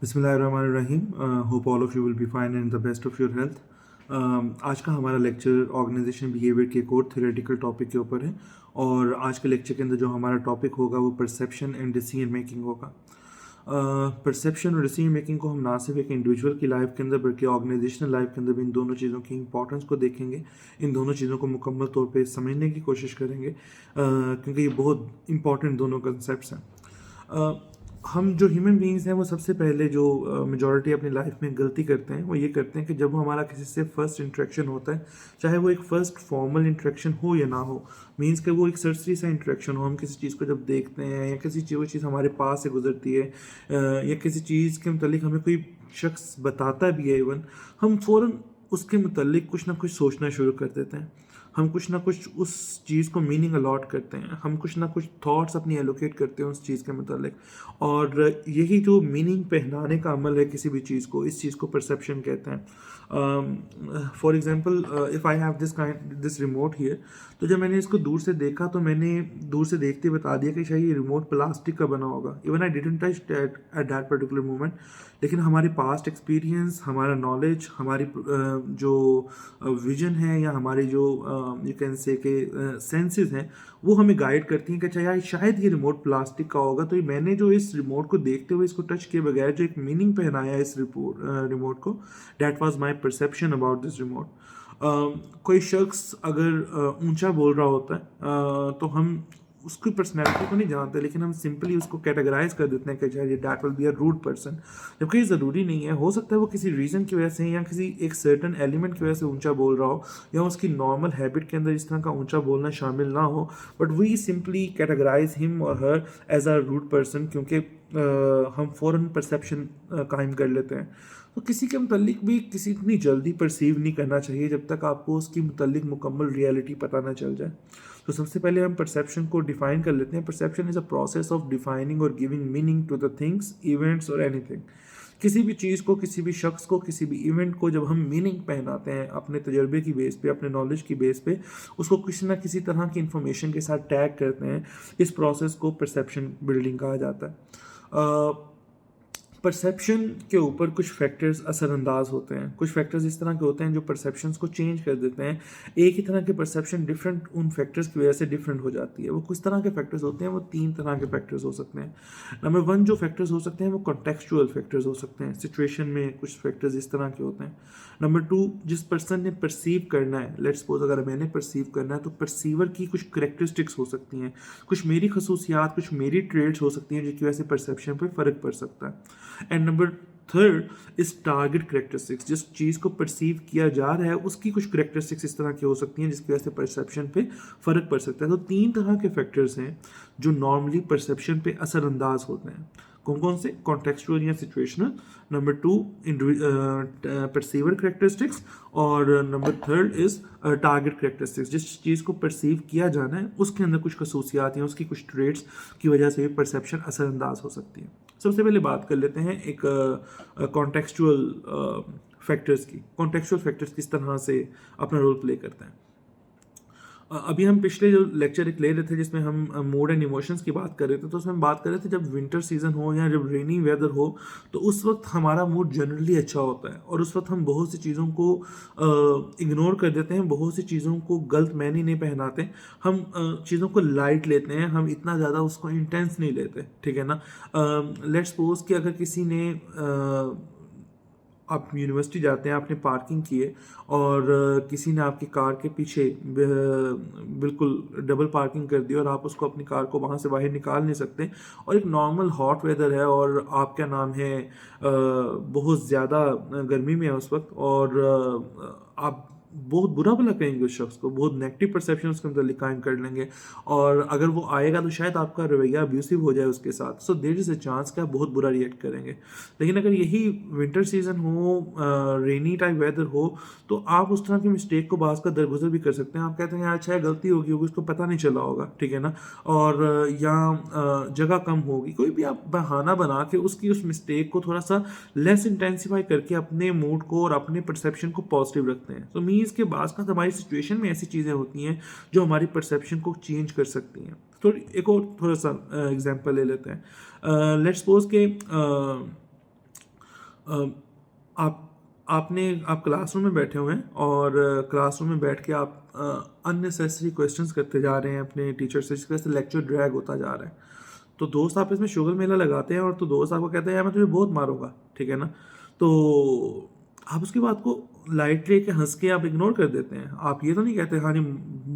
बिस्मिल्लाहिर्रहमानिर्रहीम। Hope all of you will be fine and the best of your health. आज का हमारा lecture organisation behaviour के एक और थ्योरेटिकल टॉपिक के ऊपर है और आज के लेक्चर के अंदर जो हमारा टॉपिक होगा वो परसेप्शन एंड डिसीजन मेकिंग होगा। परसेप्शन और डिसीजन मेकिंग को हम ना सिर्फ एक इंडिविजुअल की लाइफ के अंदर बल्कि ऑर्गेनाइजेशनल लाइफ के अंदर भी इन दोनों चीज़ों की इंपॉर्टेंस को देखेंगे, इन दोनों चीज़ों को मुकम्मल तौर पे समझने की कोशिश करेंगे, क्योंकि ये बहुत इंपॉर्टेंट दोनों कंसेप्ट हैं। हम जो ह्यूमन बीइंग्स हैं वो सबसे पहले जो मेजॉरिटी अपनी लाइफ में गलती करते हैं वो ये करते हैं कि जब हमारा किसी से फर्स्ट इंटरेक्शन होता है, चाहे वो एक फ़र्स्ट फॉर्मल इंटरेक्शन हो या ना हो, मीन्स कि वो एक सरसरी सा इंटरेक्शन हो, हम किसी चीज़ को जब देखते हैं या किसी चीज़ वो चीज़ हमारे पास से गुजरती है या किसी चीज़ के मतलब हमें कोई शख्स बताता भी है, इवन हम फ़ौरन उसके मतलब कुछ ना कुछ सोचना शुरू कर देते हैं। हम कुछ ना कुछ उस चीज़ को मीनिंग अलॉट करते हैं, हम कुछ ना कुछ थॉट्स अपनी एलोकेट करते हैं उस चीज़ के मतलब। और यही जो मीनिंग पहनाने का अमल है किसी भी चीज़ को, इस चीज़ को परसेप्शन कहते हैं। For example, if I have this remote here, तो जब मैंने इसको दूर से देखा तो मैंने दूर से देखते बता दिया कि शायद ये रिमोट प्लास्टिक का बना होगा। Even I didn't touch at that particular moment, लेकिन हमारी पास्ट एक्सपीरियंस, हमारा नॉलेज, हमारी जो विजन है या हमारी जो यू कैन से के सेंसेस हैं, वो हमें गाइड करती हैं कि अच्छा यार शायद ये रिमोट प्लास्टिक का होगा। तो मैंने जो इस रिमोट को देखते हुए, इसको टच किए बगैर जो एक मीनिंग पहनाया इस रिमोट को, that was my perception about this remote. कोई शख्स अगर ऊंचा बोल रहा होता है तो हम उसकी पर्सनैलिटी को नहीं जानते, लेकिन हम सिंपली उसको कैटेगराइज कर देते हैं कि शायद ये that will be a rude person, जबकि ये ज़रूरी नहीं है। हो सकता है वो किसी रीज़न की वजह से या किसी एक सर्टन एलिमेंट की वजह से ऊंचा बोल रहा हो, या उसकी नॉर्मल हैबिट के अंदर इस तरह का ऊंचा बोलना शामिल ना हो, but we simply categorize him or her as a rude person, क्योंकि हम फ़ौरन परसेप्शन कायम कर लेते हैं। तो किसी के मुतल्लिक भी किसी इतनी जल्दी परसीव नहीं करना चाहिए जब तक आपको उसकी मुतल्लिक मुकम्मल रियलिटी पता ना चल जाए। तो सबसे पहले हम परसेप्शन को डिफाइन कर लेते हैं। Perception is a process of defining और giving meaning to the things, events और एनीथिंग। किसी भी चीज़ को, किसी भी शख्स को, किसी भी इवेंट को जब हम मीनिंग पहनाते हैं अपने तजर्बे की बेस पे, अपने नॉलेज की बेस पे, उसको किसी ना किसी तरह की इंफॉर्मेशन के साथ टैग करते हैं, इस प्रोसेस को परसेप्शन बिल्डिंग कहा जाता है। परसेप्शन के ऊपर कुछ फैक्टर्स असरअंदाज होते हैं। कुछ फैक्टर्स इस तरह के होते हैं जो परसेप्शंस को चेंज कर देते हैं। एक ही तरह के परसेप्शन डिफरेंट उन फैक्टर्स की वजह से डिफरेंट हो जाती है। वो कुछ तरह के फैक्टर्स होते हैं, वो 3 तरह के फैक्टर्स हो सकते हैं। नंबर 1 जो फैक्टर्स हो सकते हैं वो कॉन्टेक्चुअल फैक्टर्स हो सकते हैं। सिचुएशन में कुछ फैक्टर्स इस तरह के होते हैं। नंबर 2, जिस पर्सन ने परसीव करना है, लेट्स सपोज अगर मैंने परसीव करना है तो परसीवर की कुछ करेक्टरिस्टिक्स हो सकती हैं, कुछ मेरी खसूसियात, कुछ मेरी ट्रेड्स हो सकती हैं जिसकी वजह से परसेप्शन पे फ़र्क पड़ सकता है। एंड नंबर 3 इस टारगेट करेक्टरिस्टिक्स, जिस चीज़ को परसीव किया जा रहा है उसकी कुछ करेक्टरिस्टिक्स इस तरह की हो सकती हैं जिसकी वजह से परसेप्शन पे फ़र्क पड़ सकता है। तो 3 तरह के फैक्टर्स हैं जो नॉर्मली परसेप्शन पे असरअंदाज होते हैं। कौन कौन से? कॉन्टेक्चुअल या सिचुएशनल, नंबर 2 परसीवर करेक्टरिस्टिक्स, और नंबर 3 इज टारगेट करेक्टरिस्टिक्स। जिस चीज़ को परसीव किया जाना है उसके अंदर कुछ खसूसियात या उसकी कुछ ट्रेड्स की वजह से परसेप्शन असरअंदाज हो सकती है। सबसे पहले बात कर लेते हैं एक कॉन्टेक्चुअल फैक्टर्स की। कॉन्टेक्चुअल फैक्टर्स किस तरह से अपना रोल प्ले करते हैं। अभी हम पिछले जो लेक्चर एक ले रहे थे जिसमें हम मूड एंड इमोशंस की बात कर रहे थे, तो उसमें हम बात कर रहे थे जब विंटर सीजन हो या जब रेनी वेदर हो तो उस वक्त हमारा मूड जनरली अच्छा होता है और उस वक्त हम बहुत सी चीज़ों को इग्नोर कर देते हैं, बहुत सी चीज़ों को गलत मैनी नहीं पहनाते, हम चीज़ों को लाइट लेते हैं, हम इतना ज़्यादा उसको इंटेंस नहीं लेते, ठीक है ना। लेट्स सपोज कि अगर किसी ने आप यूनिवर्सिटी जाते हैं, आपने पार्किंग की है और किसी ने आपकी कार के पीछे बिल्कुल डबल पार्किंग कर दी और आप उसको अपनी कार को वहाँ से बाहर निकाल नहीं सकते, और एक नॉर्मल हॉट वेदर है और आप क्या नाम है बहुत ज़्यादा गर्मी में है उस वक्त, और आप बहुत बुरा भला कहेंगे उस शख्स को, बहुत नेगेटिव परसेप्शन उसके मतलब कायम कर लेंगे, और अगर वो आएगा तो शायद आपका रवैया अब्यूसिव हो जाए उसके साथ। So there is a chance कि आप बहुत बुरा रिएक्ट करेंगे। लेकिन अगर यही विंटर सीजन हो, रेनी टाइप वेदर हो, तो आप उस तरह की मिस्टेक को बाज़ का दरगुजर भी कर सकते हैं। आप कहते हैं यार अच्छा गलती होगी होगी, उसको पता नहीं चला होगा, ठीक है ना, और या जगह कम होगी, कोई भी आप बहाना बना के उसकी उस मिस्टेक को थोड़ा सा लेस इंटेंसिफाई करके अपने मूड को और अपने परसेप्शन को पॉजिटिव रखते हैं। तो मीन्स के बाज़ का हमारी सिचुएशन में ऐसी चीज़ें होती हैं जो हमारी परसेप्शन को चेंज कर सकती हैं। तो एक और थोड़ा सा एग्जांपल ले लेते हैं। लेट्स सपोज के आप आप क्लासरूम में बैठे हुए हैं और क्लासरूम में बैठ के आप अननेसेसरी क्वेश्चंस करते जा रहे हैं अपने टीचर से, जिसकी वजह से लेक्चर ड्रैग होता जा रहा है। तो दोस्त आप इसमें शुगर मेला लगाते हैं और तो दोस्त आपको कहता है यार मैं तुझे बहुत मारूंगा, ठीक है ना। तो आप उसकी बात को लाइट लेके हंस के आप इग्नोर कर देते हैं। आप ये तो नहीं कहते हाँ जी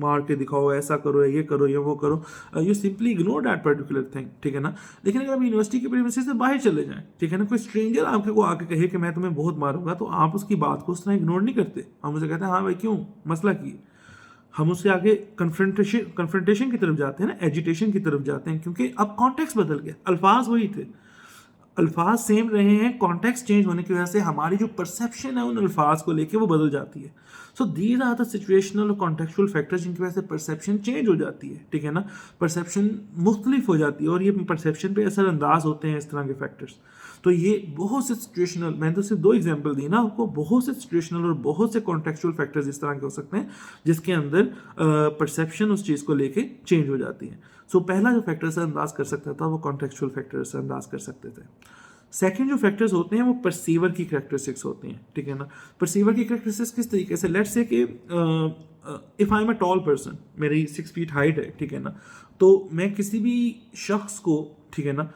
मार के दिखाओ, ऐसा करो, ये करो, ये वो करो। You simply ignore that particular thing, ठीक है ना। लेकिन अगर आप यूनिवर्सिटी के प्रीमिसेस से बाहर चले जाएं, ठीक है ना, कोई स्ट्रेंजर आपके को आके कहे कि मैं तुम्हें बहुत मारूंगा, तो आप उसकी बात को उस तरह इग्नोर नहीं करते। हम उसे कहते हैं हाँ भाई क्यों, मसला की। हम उससे आगे कन्फ्रंटेशन की तरफ जाते हैं ना, एजिटेशन की तरफ जाते हैं, क्योंकि अब कॉन्टेक्स्ट बदल गया, अल्फाज वही थे, अल्फाज सेम रहे हैं, कॉन्टेक्स्ट चेंज होने की वजह से हमारी जो परसेप्शन है उन अल्फाज को लेके वो बदल जाती है। So these are the situational और कॉन्टेक्चुअल फैक्टर्स जिनकी वजह से परसेप्शन चेंज हो जाती है, ठीक है ना। परसेप्शन मुख्तलिफ हो जाती है और ये परसेप्शन पे असरअंदाज होते हैं इस तरह के फैक्टर्स। तो ये बहुत से सिचुएशनल, मैंने तो सिर्फ 2 एग्जांपल दी ना आपको, बहुत से सिचुएशनल और बहुत से कॉन्टेक्चुअल फैक्टर्स इस तरह के हो सकते हैं जिसके अंदर परसेप्शन उस चीज़ को लेके चेंज हो जाती है। सो पहला जो फैक्टर से अंदाज कर सकता था वो कॉन्टेक्चुअल फैक्टर से अंदाज कर सकते थे। सेकंड जो फैक्टर्स होते हैं वो परसीवर की करैक्टरिस्टिक्स होती हैं, ठीक है ना। परसीवर की करैक्टरिस्टिक्स किस तरीके से, लेट्स से कि if I am a tall person, मेरी 6 फीट हाइट है, ठीक है ना, तो मैं किसी भी शख्स को, ठीक है ना,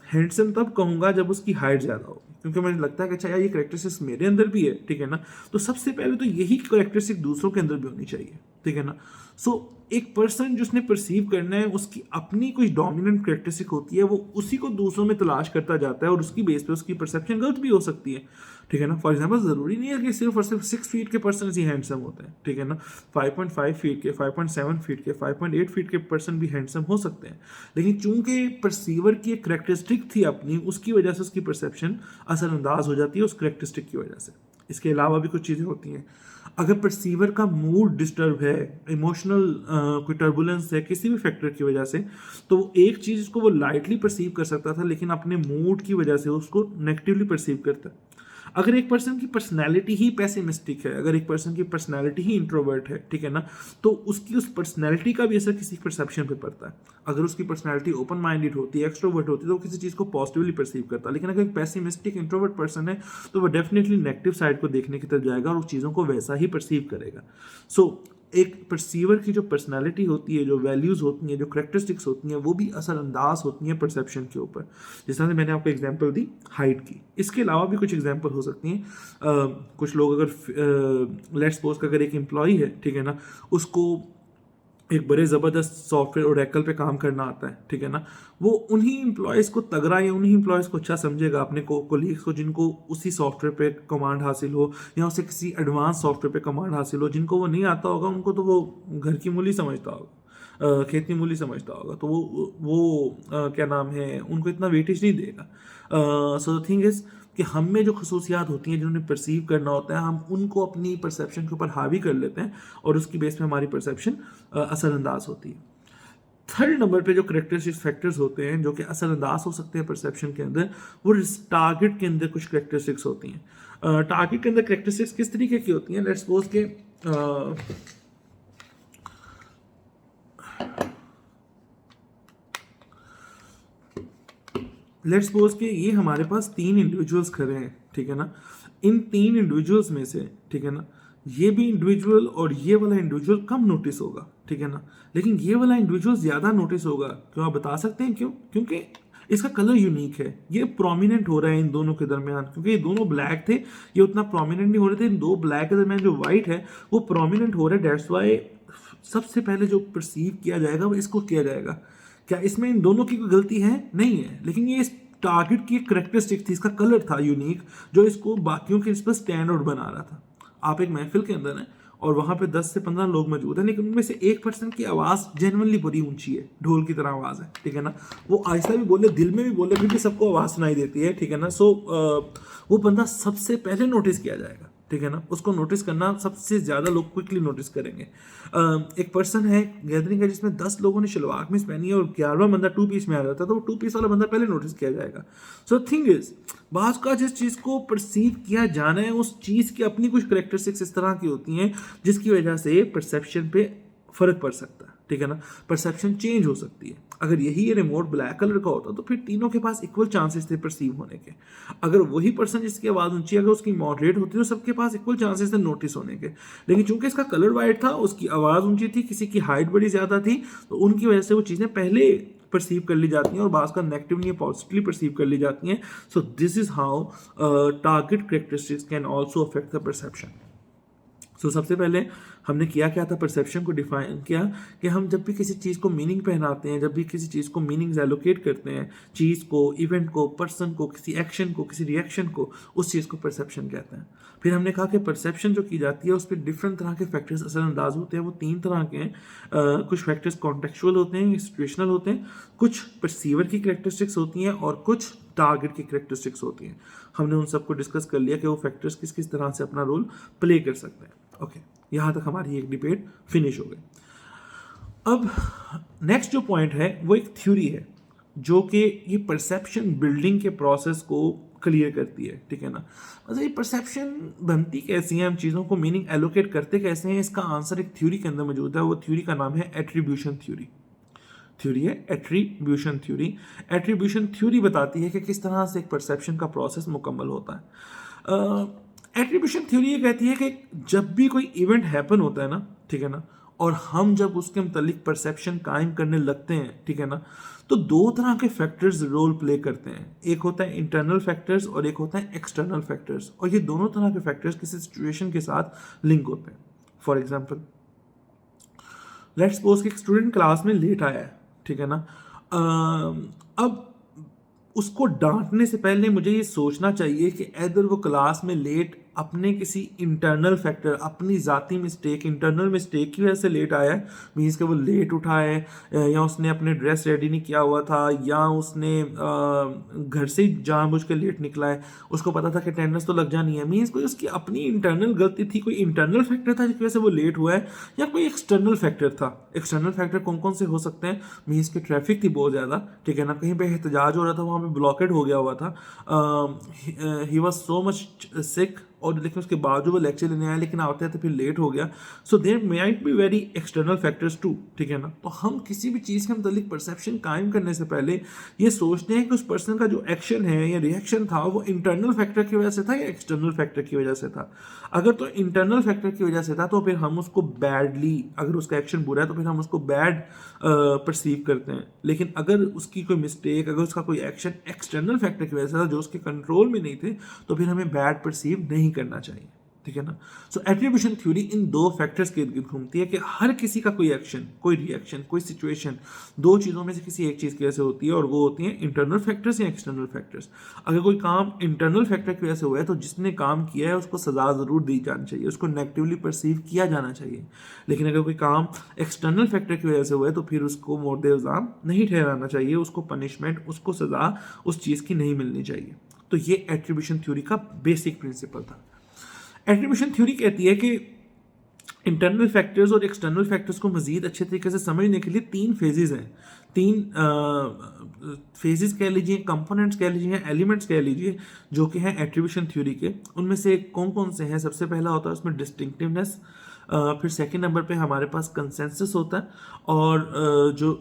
हैंडसम तब कहूँगा जब उसकी हाइट ज़्यादा हो, क्योंकि मुझे लगता है कि अच्छा यार ये करैक्टरिस्टिक्स मेरे अंदर भी है, ठीक है ना। तो सबसे पहले तो यही करैक्टरिस्टिक दूसरों के अंदर भी होनी चाहिए, ठीक है ना। सो एक पर्सन जिसने परसीव करना है उसकी अपनी कोई डोमिनेंट करैक्टरिस्टिक होती है, वो उसी को दूसरों में तलाश करता जाता है और उसकी बेस पे उसकी परसेप्शन गलत भी हो सकती है, ठीक है ना। फॉर एग्जांपल ज़रूरी नहीं है कि सिर्फ और सिर्फ 6 फीट के पर्सन ही हैंडसम होते हैं, ठीक है ना। 5.5 फीट के, 5.7 फीट के, 5.8 फीट के पर्सन भी हैंडसम हो सकते हैं, लेकिन चूंकि परसीवर की एक करैक्टरिस्टिक थी अपनी, उसकी वजह से उसकी परसेप्शन असरअंदाज हो जाती है उस करैक्टरिस्टिक की वजह से। इसके अलावा भी कुछ चीज़ें होती हैं। अगर परसीवर का मूड डिस्टर्ब है, इमोशनल कोई टर्बुलेंस है किसी भी फैक्टर की वजह से, तो वो एक चीज़ को वो लाइटली परसीव कर सकता था, लेकिन अपने मूड की वजह से उसको नेगेटिवली परसीव करता है। अगर एक पर्सन की पर्सनैलिटी ही पेसिमिस्टिक है, अगर एक पर्सन की पर्सनैलिटी ही इंट्रोवर्ट है, ठीक है ना, तो उसकी उस पर्सनैलिटी का भी असर किसी परसेप्शन पे पड़ता है। अगर उसकी पर्सनैलिटी ओपन माइंडेड होती है, एक्सट्रोवर्ट होती है, तो वो किसी चीज़ को पॉजिटिवली परसीव करता है। लेकिन अगर एक पेसिमिस्टिक इंट्रोवर्ट पर्सन है तो वो डेफिनेटली नेगेटिव साइड को देखने की तरफ जाएगा और उस चीज़ों को वैसा ही परसीव करेगा। सो एक परसीवर की जो पर्सनालिटी होती है, जो वैल्यूज़ होती हैं, जो करैक्टरिस्टिक्स होती हैं, वो भी असरअंदाज होती हैं परसेप्शन के ऊपर। जिस तरह से मैंने आपको एग्जांपल दी हाइट की, इसके अलावा भी कुछ एग्जांपल हो सकती हैं। कुछ लोग अगर लेट्स सपोज का अगर एक एम्प्लॉई है, ठीक है ना, उसको एक बड़े ज़बरदस्त सॉफ्टवेयर ओरेकल पे काम करना आता है, ठीक है ना, वो उन्हीं एम्प्लॉयज़ को तगड़ा या उन्हीं एम्प्लॉयज़ को अच्छा समझेगा, अपने कोलीग्स को जिनको उसी सॉफ्टवेयर पे कमांड हासिल हो या उसे किसी एडवांस सॉफ्टवेयर पे कमांड हासिल हो। जिनको वो नहीं आता होगा उनको तो वो घर की मूली समझता होगा, खेत की मूली समझता होगा, तो क्या नाम है, उनको इतना वेटेज नहीं देगा। सो द थिंग इज़ कि हम में जो खसूसियात होती हैं जिन्होंने परसीव करना होता है, हम उनको अपनी परसेप्शन के ऊपर हावी कर लेते हैं और उसकी बेस पे हमारी परसेप्शन असरअंदाज होती है। थर्ड नंबर पे जो करैक्टरिस्टिक फैक्टर्स होते हैं जो कि असरअंदाज हो सकते हैं परसेप्शन के अंदर, वो टारगेट के अंदर कुछ करैक्टरिस्टिक्स होती हैं। टारगेट के अंदर करैक्टरिस्टिक्स किस तरीके की होती हैं, लेट्स सपोज के लेट्स सपोज कि ये हमारे पास 3 इंडिविजुअल्स खड़े हैं, ठीक है ना। इन 3 इंडिविजुअल्स में से, ठीक है ना, ये भी इंडिविजुअल और ये वाला इंडिविजुअल कम नोटिस होगा, ठीक है ना, लेकिन ये वाला इंडिविजुअल ज़्यादा नोटिस होगा। क्यों, आप बता सकते हैं क्यों? क्योंकि इसका कलर यूनिक है, ये प्रोमिनेंट हो रहा है इन दोनों के दरमियान। क्योंकि ये दोनों ब्लैक थे, ये उतना प्रोमिनेंट नहीं हो रहे थे, इन 2 ब्लैक के दरमियान जो वाइट है वो प्रोमिनेंट हो रहा है। डेट्स वाई सबसे पहले जो परसीव किया जाएगा वो इसको किया जाएगा। क्या इसमें इन दोनों की कोई गलती है? नहीं है, लेकिन ये इस टारगेट की एक करैक्टरिस्टिक थी, इसका कलर था यूनिक, जो इसको बाकियों के इस पर स्टैंड आउट बना रहा था। आप एक महफिल के अंदर हैं और वहाँ पे 10 से 15 लोग मौजूद हैं, लेकिन उनमें से एक पर्सन की आवाज़ जेन्युइनली बड़ी ऊंची है, ढोल की तरह आवाज़ है, ठीक है ना। वो आहिस्ता भी बोले, दिल में भी बोले, फिर भी सबको आवाज़ सुनाई देती है, ठीक है ना। सो वो बंदा सबसे पहले नोटिस किया जाएगा, ठीक है ना। उसको नोटिस करना सबसे ज़्यादा लोग क्विकली नोटिस करेंगे। एक पर्सन है, गैदरिंग है, जिसमें 10 लोगों ने शलवार कमीज पहनी है और 11वां बंदा 2 पीस में आ जाता है, तो वो 2 पीस वाला बंदा पहले नोटिस किया जाएगा। सो थिंग इज, बाज का जिस चीज़ को परसीव किया जाना है उस चीज़ की अपनी कुछ करेक्टरिस्टिक्स इस तरह की होती हैं जिसकी वजह से परसेप्शन पे फ़र्क पड़ सकता है, ठीक है ना, परसेप्शन चेंज हो सकती है। अगर यही ये रिमोट ब्लैक कलर का होता तो फिर तीनों के पास इक्वल चांसेस थे परसीव होने के। अगर वही पर्सन जिसकी आवाज़ ऊंची अगर उसकी मॉडरेट होती तो सबके पास इक्वल चांसेस थे नोटिस होने के। लेकिन चूंकि इसका कलर वाइट था, उसकी आवाज़ ऊंची थी, किसी की हाइट बड़ी ज़्यादा थी, तो उनकी वजह से वो चीज़ें पहले परसीव कर ली जाती हैं और बाज़ का नेगेटिवली या पॉजिटिवली परसीव कर ली जाती हैं। So this is how target characteristics can also affect the perception. So सबसे पहले हमने किया क्या था, परसेप्शन को डिफाइन किया कि हम जब भी किसी चीज़ को मीनिंग पहनाते हैं, जब भी किसी चीज़ को मीनिंग्स एलोकेट करते हैं, चीज़ को, इवेंट को, पर्सन को, किसी एक्शन को, किसी रिएक्शन को, उस चीज़ को परसेप्शन कहते हैं। फिर हमने कहा कि परसेप्शन जो की जाती है उस पर डिफरेंट तरह के फैक्टर्स असरअंदाज होते हैं। वो 3 तरह के हैं। कुछ फैक्टर्स कॉन्टेक्चुअल होते हैं, सिचुएशनल होते हैं, कुछ परसीवर की कैरेक्टरिस्टिक्स होती हैं और कुछ टारगेट की कैरेक्टरिस्टिक्स होती हैं। हमने उन सबको डिस्कस कर लिया कि वो फैक्टर्स किस किस तरह से अपना रोल प्ले कर सकते हैं। ओके, यहाँ तक हमारी एक डिबेट फिनिश हो गई। अब नेक्स्ट जो पॉइंट है वो एक थ्योरी है जो कि ये परसेप्शन बिल्डिंग के प्रोसेस को क्लियर करती है, ठीक है ना। मतलब ये परसेप्शन बनती कैसी है, हम चीज़ों को मीनिंग एलोकेट करते कैसे हैं, इसका आंसर एक थ्योरी के अंदर मौजूद है। वो थ्योरी का नाम है एट्रीब्यूशन थ्योरी। थ्योरी है एट्रीब्यूशन थ्योरी। एट्रीब्यूशन थ्योरी बताती है कि किस तरह से एक परसेप्शन का प्रोसेस मुकम्मल होता है। एट्रीब्यूशन थ्योरी ये कहती है कि जब भी कोई इवेंट हैपन होता है ना, ठीक है ना, और हम जब उसके मुतालिक परसेप्शन कायम करने लगते हैं, ठीक है ना, तो 2 तरह के फैक्टर्स रोल प्ले करते हैं। एक होता है इंटरनल फैक्टर्स और एक होता है एक्सटर्नल फैक्टर्स, और ये दोनों तरह के फैक्टर्स किसी सिचुएशन के साथ लिंक होते हैं। फॉर एग्जाम्पल, लेट्स सपोज कि एक स्टूडेंट क्लास में लेट आया है, ठीक है ना। अब उसको डांटने से पहले मुझे ये सोचना चाहिए कि अगर वो क्लास में लेट अपने किसी इंटरनल फैक्टर, अपनी ज़ाती मिस्टेक, इंटरनल मिस्टेक की वजह से लेट आया है, मीन्स कि वो लेट उठा है, या उसने अपने ड्रेस रेडी नहीं किया हुआ था, या उसने घर से ही जानबूझ के लेट निकला है, उसको पता था कि अटेंडेंस तो लग जानी है, मीन्स कोई उसकी अपनी इंटरनल गलती थी, कोई इंटरनल फैक्टर था जिसकी वजह से वो लेट हुआ है, या कोई एक्सटर्नल फैक्टर था। एक्सटर्नल फैक्टर कौन कौन से हो सकते हैं, मीन्स कि ट्रैफिक थी बहुत ज़्यादा, ठीक है ना, कहीं पे एहतजाज हो रहा था, वहाँ पे ब्लॉकेड हो गया हुआ था, ही वॉज सो मच सिक, और लेकिन उसके बावजूद वो लेक्चर लेने आया, लेकिन आते आते फिर लेट हो गया। So there might be very external factors too, ठीक है ना। तो हम किसी भी चीज़ के मतलब परसेप्शन कायम करने से पहले ये सोचते हैं कि उस पर्सन का जो एक्शन है या रिएक्शन था वो इंटरनल फैक्टर की वजह से था या एक्सटर्नल फैक्टर की वजह से था। अगर तो इंटरनल फैक्टर की वजह से था तो फिर हम उसको बैडली, अगर उसका एक्शन बुरा है तो फिर हम उसको बैड परसीव करते हैं। लेकिन अगर उसकी कोई मिस्टेक, अगर उसका कोई एक्शन एक्सटर्नल फैक्टर की वजह से था जो उसके कंट्रोल में नहीं थे, तो फिर हमें बैड परसीव नहीं करना चाहिए, ठीक है ना। सो एट्रीब्यूशन थ्योरी इन 2 फैक्टर्स के इर्द गिर्द घूमती है कि हर किसी का कोई एक्शन, कोई रिएक्शन, कोई सिचुएशन 2 चीज़ों में से किसी एक चीज़ की वजह से होती है, और वो होती हैं इंटरनल फैक्टर्स या एक्सटर्नल फैक्टर्स। अगर कोई काम इंटरनल फैक्टर की वजह से हुआ है तो जिसने काम किया है उसको सज़ा ज़रूर दी जानी चाहिए, उसको नेगेटिवली परसीव किया जाना चाहिए। लेकिन अगर कोई काम एक्सटर्नल फैक्टर की वजह से हुआ है तो फिर उसको मोर्द इल्ज़ाम नहीं ठहराना चाहिए, उसको पनिशमेंट, उसको सज़ा उस चीज़ की नहीं मिलनी चाहिए। तो ये एट्रीब्यूशन थ्योरी का बेसिक प्रिंसिपल था। एट्रीब्यूशन थ्योरी कहती है कि इंटरनल फैक्टर्स और एक्सटर्नल फैक्टर्स को मज़ीद अच्छे तरीके से समझने के लिए 3 फेजेस हैं, 3 फेजेस कह लीजिए, कंपोनेंट्स कह लीजिए, एलिमेंट्स कह लीजिए, जो कि हैं एट्रीब्यूशन थ्योरी के। उनमें से कौन कौन से हैं? सबसे पहला होता है उसमें डिस्टिंक्टिवनेस, फिर सेकंड नंबर पे हमारे पास कंसेंसस होता है, और जो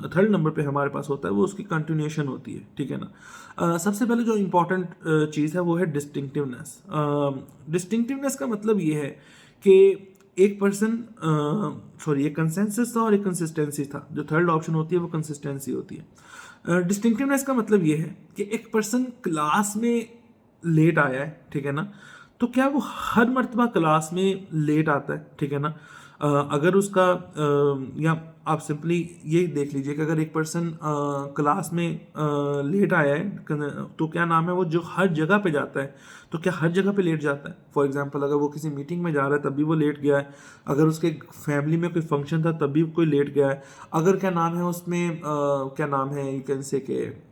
थर्ड नंबर पे हमारे पास होता है वो उसकी कंटिन्यूएशन होती है, ठीक है ना। सबसे पहले जो इम्पोर्टेंट चीज़ है वो है डिस्टिंक्टिवनेस। डिस्टिंक्टिवनेस का मतलब ये है कि एक पर्सन, सॉरी, एक कंसेंसस था और एक कंसिस्टेंसी था। जो थर्ड ऑप्शन होती है वो कंसिस्टेंसी होती है। डिस्टिंक्टिवनेस का मतलब ये है कि एक पर्सन क्लास में लेट आया है, ठीक है ना, तो क्या वो हर मर्तबा क्लास में लेट आता है, ठीक है ना। अगर उसका या आप सिंपली ये देख लीजिए कि अगर एक पर्सन क्लास में लेट आया है तो क्या नाम है, वो जो हर जगह पे जाता है तो क्या हर जगह पे लेट जाता है। फॉर एग्जांपल, अगर वो किसी मीटिंग में जा रहा है तब भी वो लेट गया है, अगर उसके फैमिली में कोई फंक्शन था तब भी कोई लेट गया है, अगर क्या नाम है उसमें क्या नाम है, यू कैन से के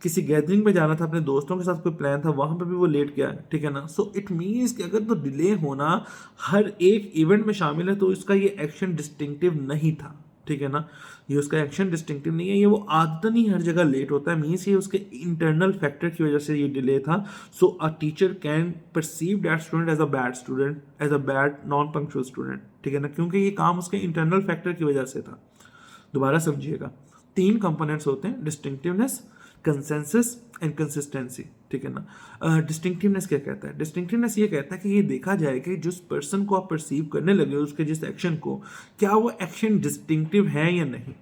किसी गैदरिंग में जाना था, अपने दोस्तों के साथ कोई प्लान था, वहाँ पे भी वो लेट गया है, ठीक है ना। सो इट मीन्स कि अगर तो डिले होना हर एक इवेंट में शामिल है तो इसका ये एक्शन डिस्टिंक्टिव नहीं था, ठीक है ना, ये उसका एक्शन डिस्टिंक्टिव नहीं है, ये वो आदतन ही हर जगह लेट होता है, मीन्स ये उसके इंटरनल फैक्टर की वजह से ये डिले था. So a teacher can perceive that student as a bad student, as a bad non punctual student, ठीक है ना, क्योंकि ये काम उसके इंटरनल फैक्टर की वजह से था. दोबारा समझिएगा, 3 कंपोनेंट्स होते हैं, डिस्टिंक्टिवनेस, कंसेंसस एंड कंसिस्टेंसी, ठीक है ना. डिस्टिंक्टिवनेस क्या कहता है? डिस्टिंक्टिवनेस ये कहता है कि ये देखा जाए कि जिस पर्सन को आप परसीव करने लगे उसके जिस एक्शन को, क्या वो एक्शन डिस्टिंक्टिव है या नहीं.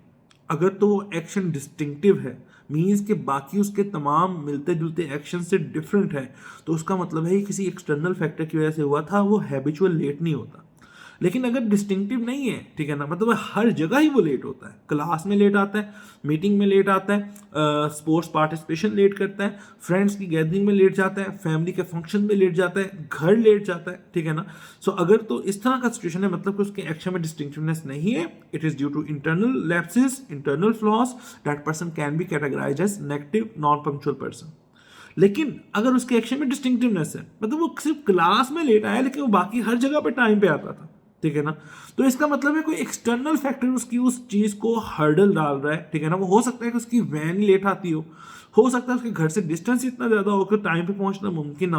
अगर तो वो एक्शन डिस्टिंक्टिव है, मीन्स कि बाकी उसके तमाम मिलते जुलते एक्शन से डिफरेंट है, तो उसका मतलब है कि किसी एक्सटर्नल फैक्टर की वजह से हुआ था, वो हैबिचुअल लेट नहीं होता. लेकिन अगर डिस्टिंक्टिव नहीं है, ठीक है ना, मतलब हर जगह ही वो लेट होता है, क्लास में लेट आता है, मीटिंग में लेट आता है, स्पोर्ट्स पार्टिसिपेशन लेट करता है, फ्रेंड्स की गैदरिंग में लेट जाता है, फैमिली के फंक्शन में लेट जाता है, घर लेट जाता है, ठीक है ना. सो अगर तो इस तरह का सिचुएशन है, मतलब कि उसके एक्शन में डिस्टिंक्टिवनेस नहीं है, it is due to internal lapses, internal flaws, that person can be categorised as negative non punctual person. लेकिन अगर उसके एक्शन में डिस्टिंक्टिवनेस है, मतलब वो सिर्फ क्लास में लेट आया लेकिन वो बाकी हर जगह पे टाइम पे आता था, ठीक है ना, तो इसका मतलब है कोई एक्सटर्नल फैक्टर उसकी उस चीज को हर्डल डाल रहा है, ठीक है ना. वो हो सकता है कि उसकी वैन लेट आती हो सकता है उसके घर से डिस्टेंस इतना ज्यादा हो कि टाइम पे पहुंचना मुमकिन ना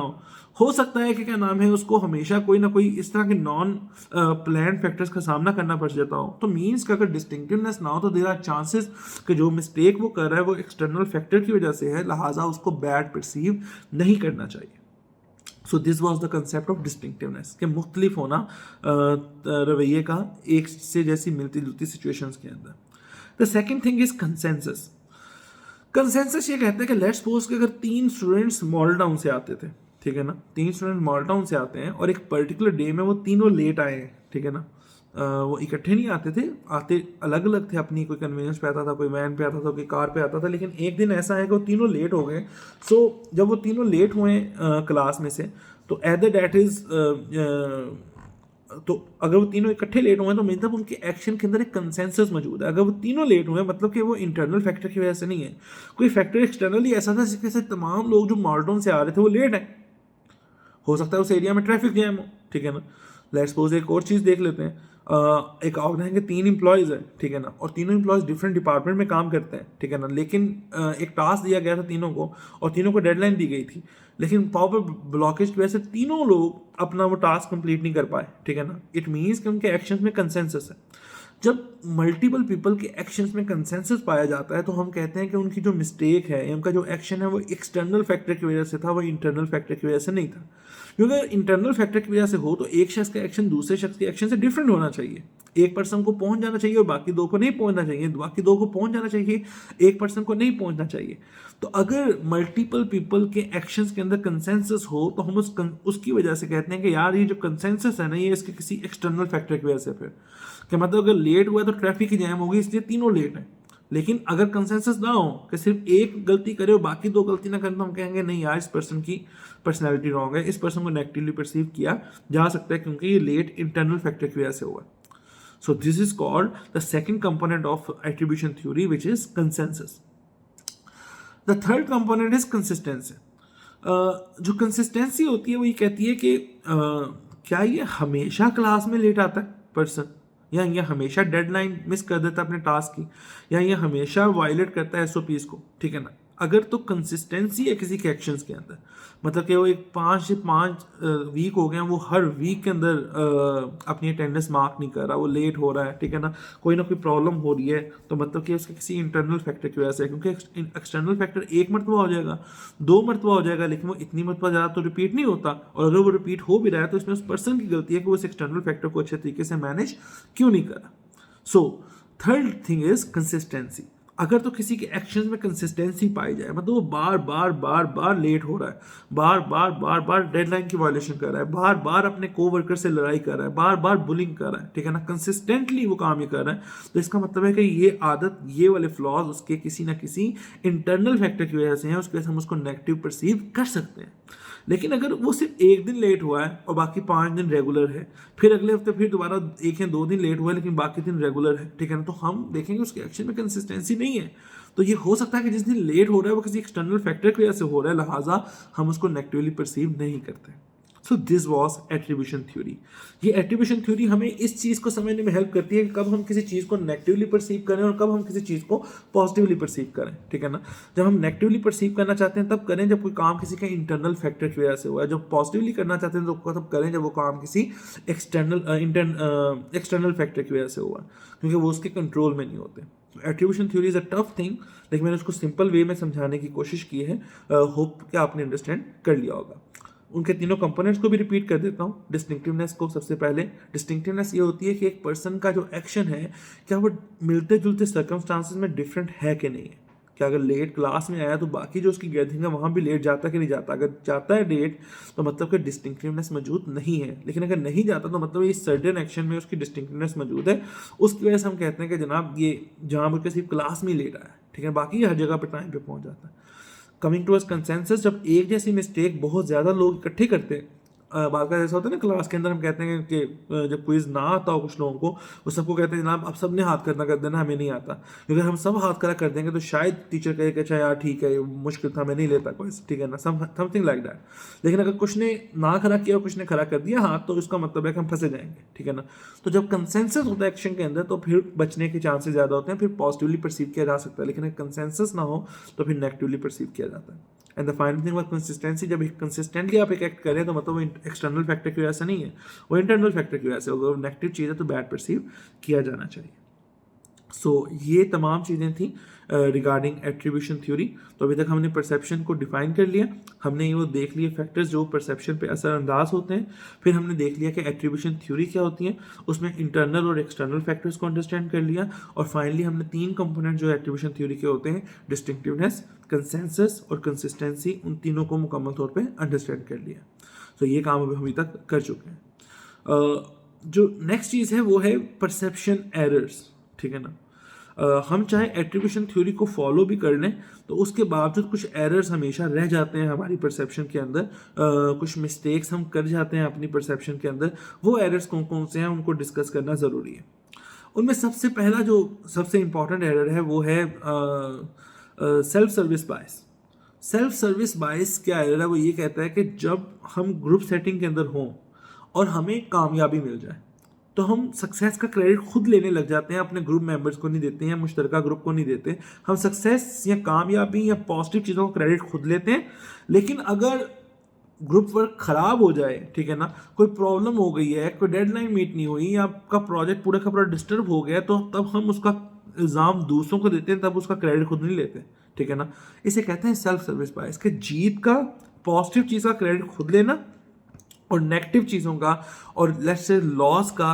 हो सकता है कि क्या नाम है उसको हमेशा कोई ना कोई इस तरह के नॉन प्लान फैक्टर्स का सामना करना पड़ जाता हो. तो मीन्स का अगर डिस्टिंक्टिवनेस ना हो तो देयर आर चांसेस कि जो मिस्टेक वो कर रहा है वो एक्सटर्नल फैक्टर की वजह से है, लिहाजा उसको बैड परसीव नहीं करना चाहिए. So this was the concept of distinctiveness के मुख्तलिफ होना रवैये का एक से जैसी मिलती जुलती सिचुएशंस के अंदर. The second thing is consensus. Consensus ये कहते हैं कि लेट्स सपोज कि अगर 3 स्टूडेंट्स मॉडल टाउन से आते थे, ठीक है ना, 3 स्टूडेंट मॉडल टाउन से आते हैं और एक पर्टिकुलर डे में वो तीनों लेट आए हैं, ठीक है ना. वो इकट्ठे नहीं आते थे, आते अलग अलग थे, अपनी कोई कन्वीनियंस पे आता था, कोई वैन पे आता था, कोई कार पे आता था, लेकिन एक दिन ऐसा है कि वो तीनों लेट हो गए. सो जब वो तीनों लेट हुए क्लास में से, तो एदर डैट इज तो अगर वो तीनों इकट्ठे लेट हुए तो मतलब उनके एक्शन के अंदर एक कंसेंसस मौजूद है. अगर वो तीनों लेट हुए मतलब कि वो इंटरनल फैक्टर की वजह से नहीं है, कोई फैक्टर एक्सटर्नली ऐसा था जिसके से तमाम लोग जो मॉडर्न से आ रहे थे वो लेट हैं. हो सकता है उस एरिया में ट्रैफिक जैम हो, ठीक है ना. लेट्स सपोज एक और चीज़ देख लेते हैं. एक ऑर्गेनाइजेशन के 3 एम्प्लॉयज़ है, ठीक है ना, और तीनों एम्प्लॉयज़ डिफरेंट डिपार्टमेंट में काम करते हैं, ठीक है ना, लेकिन एक टास्क दिया गया था तीनों को और तीनों को डेडलाइन दी गई थी, लेकिन पावर ब्लॉकेज की वजह से तीनों लोग अपना वो टास्क कंप्लीट नहीं कर पाए, ठीक है ना. इट मीन्स कि उनके एक्शंस में कंसेंसस है. जब मल्टीपल पीपल के एक्शंस में कंसेंसस पाया जाता है तो हम कहते हैं कि उनकी जो मिस्टेक है, उनका जो एक्शन है वो एक्सटर्नल फैक्टर की वजह से था, वो इंटरनल फैक्टर की वजह से नहीं था. क्योंकि इंटरनल फैक्टर की वजह से हो तो एक शख्स का एक्शन दूसरे शख्स के एक्शन से डिफरेंट होना चाहिए. एक पर्सन को पहुंच जाना चाहिए और बाकी 2 को नहीं पहुंचना चाहिए, बाकी 2 को पहुंच जाना चाहिए, एक पर्सन को नहीं पहुंचना चाहिए. तो अगर मल्टीपल पीपल के एक्शंस के अंदर कंसेंसस हो तो हम उसकी वजह से कहते हैं कि यार ये जो कंसेंसस है ना, ये इसके किसी एक्सटर्नल फैक्टर की वजह से, फिर कि मतलब अगर लेट हुआ तो ट्रैफिक की जैम होगी इसलिए तीनों लेट हैं. लेकिन अगर कंसेंसस ना हो कि सिर्फ एक गलती करे और बाकी 2 गलती ना करें, तो हम कहेंगे नहीं यार इस पर्सन की पर्सनैलिटी रॉन्ग है, इस पर्सन को नेगेटिवली परसीव किया जा सकता है क्योंकि ये लेट इंटरनल फैक्टर की वजह से हुआ. सो this is called the second component of attribution theory which is consensus. The third component is consistency. जो कंसिस्टेंसी होती है वो ये कहती है कि क्या ये हमेशा क्लास में लेट आता है पर्सन, या ये हमेशा डेडलाइन मिस कर देता है अपने टास्क की, या ये हमेशा वायलेट करता है एसओपीज को, ठीक है ना. अगर तो कंसिस्टेंसी है किसी के एक्शंस के अंदर, मतलब कि वो एक 5 से 5 वीक हो गए हैं, वो हर वीक के अंदर अपनी अटेंडेंस मार्क नहीं कर रहा, वो लेट हो रहा है, ठीक है ना कोई प्रॉब्लम हो रही है, तो मतलब कि उसके किसी इंटरनल फैक्टर की वजह से, क्योंकि एक्सटर्नल फैक्टर एक मरतबा हो जाएगा, 2 मरतबा हो जाएगा, लेकिन वो इतनी मरतबा ज़्यादा तो रिपीट नहीं होता. और अगर वो रिपीट हो भी रहा है तो इसमें उस पर्सन की गलती है कि वो इस एक्सटर्नल फैक्टर को अच्छे तरीके से मैनेज क्यों नहीं कर रहा. So third thing is consistency. अगर तो किसी के एक्शंस में कंसिस्टेंसी पाई जाए, मतलब वो बार बार लेट हो रहा है, बार डेडलाइन की वायलेशन कर रहा है, बार अपने कोवर्कर से लड़ाई कर रहा है, बार बुलिंग कर रहा है, ठीक है ना, कंसिस्टेंटली वो काम ये कर रहा है, तो इसका मतलब है कि ये आदत, ये वाले फ्लॉज उसके किसी ना किसी इंटरनल फैक्टर की वजह से हैं, उसकी वजह से हम उसको नेगेटिव परसीव कर सकते हैं. लेकिन अगर वो सिर्फ एक दिन लेट हुआ है और बाकी 5 दिन रेगुलर है, फिर अगले हफ्ते फिर दोबारा 1 या 2 दिन लेट हुआ है लेकिन बाकी दिन रेगुलर है, ठीक है ना, तो हम देखेंगे उसके एक्शन में कंसिस्टेंसी नहीं है. तो ये हो सकता है कि जिस दिन लेट हो रहा है वो किसी एक्सटर्नल फैक्टर की वजह से हो रहा है, लिहाजा हम उसको नेगेटिवली परसीव नहीं करते. So this was attribution theory. ये एट्रीब्यूशन थ्योरी हमें इस चीज़ को समझने में हेल्प करती है कि कब हम किसी चीज़ को नेगेटिवली परसीव करें और कब हम किसी चीज़ को पॉजिटिवली परसीव करें, ठीक है ना। जब हम नेगेटिवली परसीव करना चाहते हैं तब करें जब कोई काम किसी के इंटरनल फैक्टर की वजह से हुआ है, जब पॉजिटिवली करना चाहते हैं तो तब करें जब वो काम किसी एक्सटर्नल फैक्टर की वजह से हुआ, क्योंकि वो उसके कंट्रोल में नहीं होते। Attribution theory is a tough thing, लेकिन मैंने उसको सिंपल वे में समझाने की कोशिश की है। होप कि आपने अंडरस्टैंड कर लिया होगा। उनके तीनों कंपोनेंट्स को भी रिपीट कर देता हूँ। डिस्टिंक्टिवनेस को सबसे पहले, डिस्टिंक्टिवनेस ये होती है कि एक पर्सन का जो एक्शन है क्या वो मिलते जुलते सर्कमस्टांसेस में डिफरेंट है कि नहीं है। क्या अगर लेट क्लास में आया तो बाकी जो उसकी गैदरिंग है वहाँ भी लेट जाता है कि नहीं जाता। अगर जाता है लेट तो मतलब कि डिस्टिंक्टिवनेस मौजूद नहीं है, लेकिन अगर नहीं जाता तो मतलब ये सर्टेन एक्शन में उसकी डिस्टिंक्टिवनेस मौजूद है। उसकी वजह से हम कहते हैं कि जनाब ये जहाँ मुझे सिर्फ क्लास में ही लेट आया, ठीक है, बाकी हर जगह पर टाइम पर पहुँच जाता है। कमिंग टू अस कंसेंसस, जब एक जैसी मिस्टेक बहुत ज़्यादा लोग इकट्ठे करते हैं, बात का ऐसा होता है ना क्लास के अंदर हम कहते हैं कि जब क्विज ना आता हो कुछ लोगों को, वो सबको कहते हैं जनाब आप सब ने हाथ करना कर देना, हमें नहीं आता। क्योंकि हम सब हाथ करा कर देंगे तो शायद टीचर कहे कि अच्छा यार ठीक है ये मुश्किल था, मैं नहीं लेता क्विज, ठीक है ना, समथिंग लाइक दैट। लेकिन अगर कुछ ने ना खड़ा किया और कुछ ने खड़ा कर दिया हाथ, तो इसका मतलब है कि हम फंसे जाएंगे, ठीक है ना। तो जब कंसेंसस होता है एक्शन के अंदर तो फिर बचने के चांसेस ज़्यादा होते हैं, फिर पॉजिटिवली परसीव किया जा सकता है। लेकिन अगर कंसेंसस ना हो तो फिर नेगेटिवली परसीव किया जाता है। And the final thing was consistency. जब कंसिस्टेंटली आप एक एक्ट करें तो मतलब वो एक्सटर्नल फैक्टर की वजह से नहीं है, वो इंटरनल फैक्टर की वजह से। अगर नेगेटिव चीज़ है तो बैड परसीव किया जाना चाहिए। सो ये तमाम चीज़ें थी रिगार्डिंग एट्रीब्यूशन थ्योरी। तो अभी तक हमने परसेप्शन को डिफाइन कर लिया, हमने वो देख लिए फैक्टर्स जो परसेप्शन पे असरअंदाज होते हैं, फिर हमने देख लिया कि एट्रीब्यूशन थ्योरी क्या होती है, उसमें इंटरनल और एक्सटर्नल फैक्टर्स को अंडरस्टैंड कर लिया, और फाइनली हमने 3 कंपोनेंट जो एट्रीब्यूशन थ्योरी के होते हैं, डिस्टिंक्टिवनेस, कंसेंसस और कंसिस्टेंसी, उन तीनों को मुकम्मल तौर पर अंडरस्टैंड कर लिया। तो ये काम अभी तक कर चुके हैं। जो नेक्स्ट चीज़ है वो है परसेप्शन एरर्स, ठीक है ना। हम चाहे एट्रीब्यूशन थ्योरी को फॉलो भी कर लें तो उसके बावजूद कुछ एरर्स हमेशा रह जाते हैं हमारी परसेप्शन के अंदर। कुछ मिस्टेक्स हम कर जाते हैं अपनी परसेप्शन के अंदर। वो एरर्स कौन कौन से हैं उनको डिस्कस करना ज़रूरी है। उनमें सबसे पहला जो सबसे इम्पॉर्टेंट एरर है वो है सेल्फ सर्विस बायस। सेल्फ सर्विस बायस क्या एरर है, वो ये कहता है कि जब हम ग्रुप सेटिंग के अंदर हों और हमें कामयाबी मिल जाए तो हम सक्सेस का क्रेडिट खुद लेने लग जाते हैं, अपने ग्रुप मेंबर्स को नहीं देते हैं, मुश्तरका ग्रुप को नहीं देते। हम सक्सेस या कामयाबी या पॉजिटिव चीज़ों का क्रेडिट खुद लेते हैं। लेकिन अगर ग्रुप वर्क खराब हो जाए, ठीक है ना, कोई प्रॉब्लम हो गई है, कोई डेडलाइन मीट नहीं हुई, या आपका प्रोजेक्ट पूरा का पूरा डिस्टर्ब हो गया, तो तब हम उसका इल्ज़ाम दूसरों को देते हैं, तब उसका क्रेडिट खुद नहीं लेते, ठीक है ना। इसे कहते हैं सेल्फ सर्विस बायस, कि जीत का, पॉजिटिव चीज़ का क्रेडिट खुद लेना और नेगेटिव चीज़ों का और लेट्स से लॉस का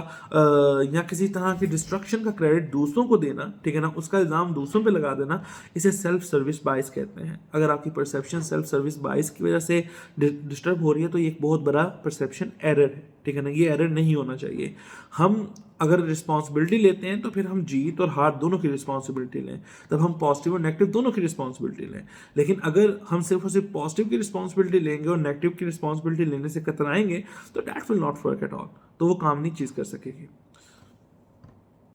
या किसी तरह की डिस्ट्रक्शन का क्रेडिट दूसरों को देना, ठीक है ना, उसका इल्ज़ाम दूसरों पे लगा देना, इसे सेल्फ सर्विस बायस कहते हैं। अगर आपकी परसेप्शन सेल्फ सर्विस बायस की वजह से डिस्टर्ब हो रही है तो ये एक बहुत बड़ा परसेप्शन एरर है, ठीक है ना। ये एरर नहीं होना चाहिए। हम अगर रिस्पॉन्सिबिलिटी लेते हैं तो फिर हम जीत और हार दोनों की रिस्पॉन्सिबिलिटी लें, तब हम पॉजिटिव और नेगेटिव दोनों की रिस्पॉन्सिबिलिटी लें। लेकिन अगर हम सिर्फ और सिर्फ पॉजिटिव की रिस्पॉन्सिबिलिटी लेंगे और नेगेटिव की रिस्पॉन्सिबिलिटी लेने से कतराएंगे तो that will not work at all, तो वो काम नहीं चीज़ कर सकेगी।